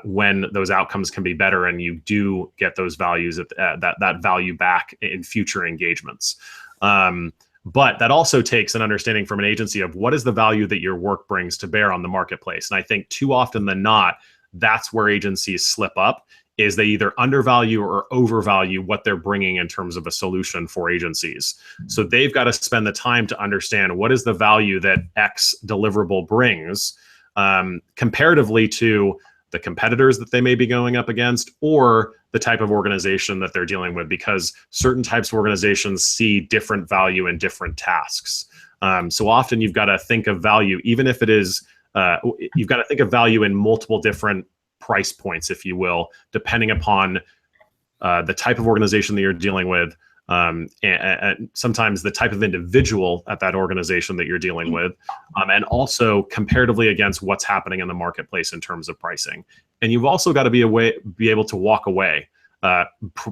when those outcomes can be better, and you do get those values that value back in future engagements. But that also takes an understanding from an agency of what is the value that your work brings to bear on the marketplace. And I think too often than not, that's where agencies slip up, is they either undervalue or overvalue what they're bringing in terms of a solution for agencies. So they've got to spend the time to understand what is the value that X deliverable brings comparatively to the competitors that they may be going up against, or the type of organization that they're dealing with, because certain types of organizations see different value in different tasks. So often you've got to think of value, even if it is, you've got to think of value in multiple different price points, if you will, depending upon the type of organization that you're dealing with, and sometimes the type of individual at that organization that you're dealing with, and also comparatively against what's happening in the marketplace in terms of pricing. And you've also got to be able to walk away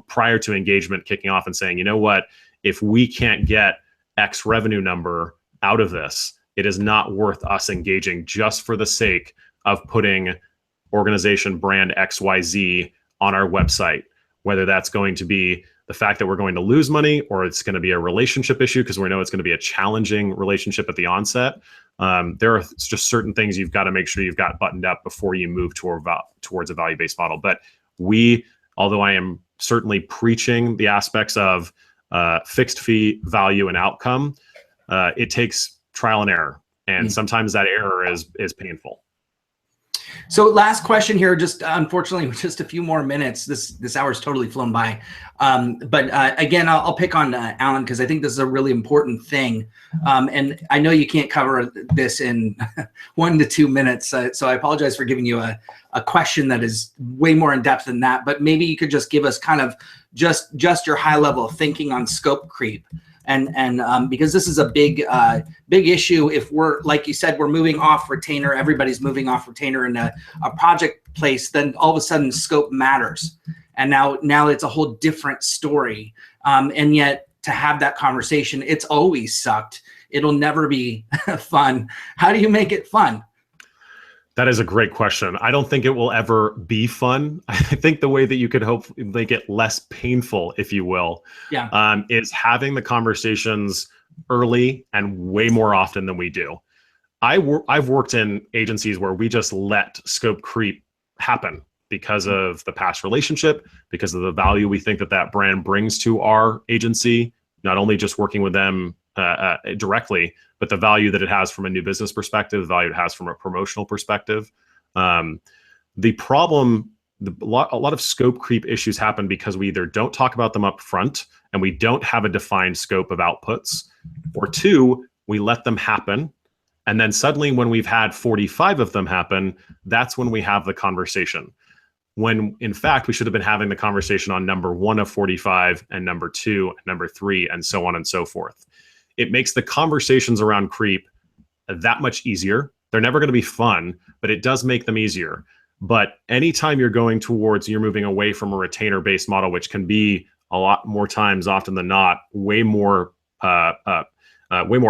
prior to engagement kicking off and saying, you know what, if we can't get X revenue number out of this, it is not worth us engaging just for the sake of putting organization brand XYZ on our website, whether that's going to be the fact that we're going to lose money, or it's going to be a relationship issue because we know it's going to be a challenging relationship at the onset. There are just certain things you've got to make sure you've got buttoned up before you move towards a value-based model. But although I am certainly preaching the aspects of fixed fee, value, and outcome, it takes trial and error. And sometimes that error is painful. So last question here, just unfortunately, just a few more minutes. This hour's totally flown by. But again, I'll pick on Alan, because I think this is a really important thing. And I know you can't cover this in 1 to 2 minutes. So I apologize for giving you a question that is way more in depth than that. But maybe you could just give us kind of just your high level of thinking on scope creep. And because this is a big issue, if we're, like you said, we're moving off retainer, everybody's moving off retainer in a project place, then all of a sudden scope matters. And now it's a whole different story. And yet to have that conversation, it's always sucked. It'll never be fun. How do you make it fun? That is a great question. I don't think it will ever be fun. I think the way that you could hopefully make it less painful, if you will, is having the conversations early and way more often than we do. I've worked in agencies where we just let scope creep happen because of the past relationship, because of the value we think that brand brings to our agency, not only just working with them directly, but the value that it has from a new business perspective, the value it has from a promotional perspective. The problem, a lot of scope creep issues happen because we either don't talk about them up front and we don't have a defined scope of outputs, or two, we let them happen. And then suddenly when we've had 45 of them happen, that's when we have the conversation. When in fact, we should have been having the conversation on number 1 of 45 and number 2, and number 3, and so on and so forth. It makes the conversations around creep that much easier. They're never going to be fun, but it does make them easier. But anytime you're going towards, you're moving away from a retainer-based model, which can be a lot more times, often than not, way more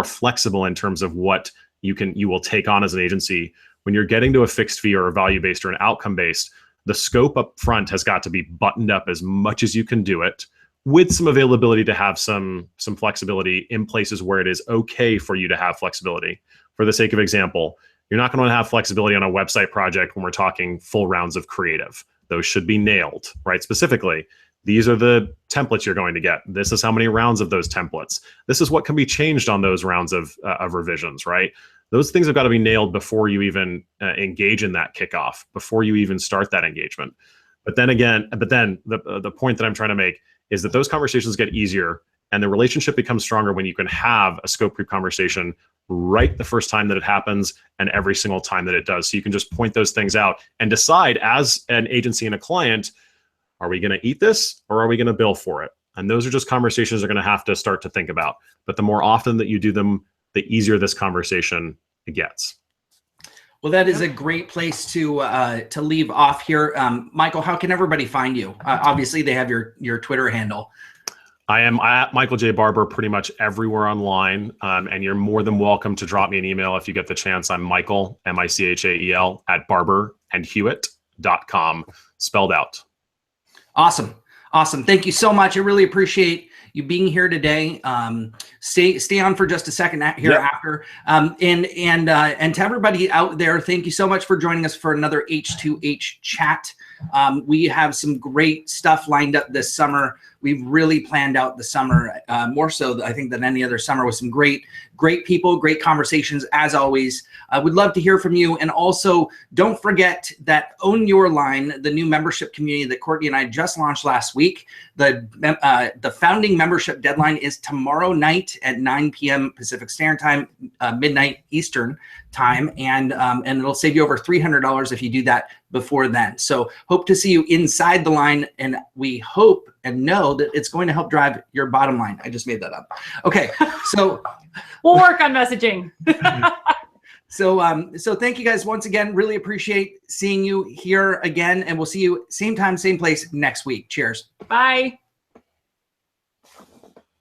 flexible in terms of what you will take on as an agency. When you're getting to a fixed fee or a value-based or an outcome-based, the scope up front has got to be buttoned up as much as you can do it, with some availability to have some flexibility in places where it is okay for you to have flexibility. For the sake of example, you're not going to have flexibility on a website project when we're talking full rounds of creative. Those should be nailed, right? Specifically, these are the templates you're going to get. This is how many rounds of those templates. This is what can be changed on those rounds of revisions, right? Those things have got to be nailed before you even engage in that kickoff, before you even start that engagement. But then the point that I'm trying to make is that those conversations get easier and the relationship becomes stronger when you can have a scope creep conversation right the first time that it happens and every single time that it does. So you can just point those things out and decide as an agency and a client, are we going to eat this or are we going to bill for it? And those are just conversations you're going to have to start to think about. But the more often that you do them, the easier this conversation gets. Well, that is a great place to leave off here. Michael, how can everybody find you? Obviously, they have your Twitter handle. I am at Michael J. Barber pretty much everywhere online, and you're more than welcome to drop me an email if you get the chance. I'm Michael, Michael, at barberandhewitt.com, spelled out. Awesome. Thank you so much. I really appreciate you being here today. Stay on for just a second here after. And to everybody out there, thank you so much for joining us for another H2H chat. We have some great stuff lined up this summer. We've really planned out the summer, more so I think than any other summer, with some great people, great conversations as always. I would love to hear from you. And also don't forget that Own Your Line, the new membership community that Courtney and I just launched last week. The founding membership deadline is tomorrow night at 9 p.m. Pacific Standard Time, midnight Eastern time. And it'll save you over $300 if you do that before then. So hope to see you inside the line, and we hope and know that it's going to help drive your bottom line. I just made that up. Okay, so we'll work on messaging. So thank you guys once again. Really appreciate seeing you here again, and we'll see you same time, same place next week. Cheers. Bye.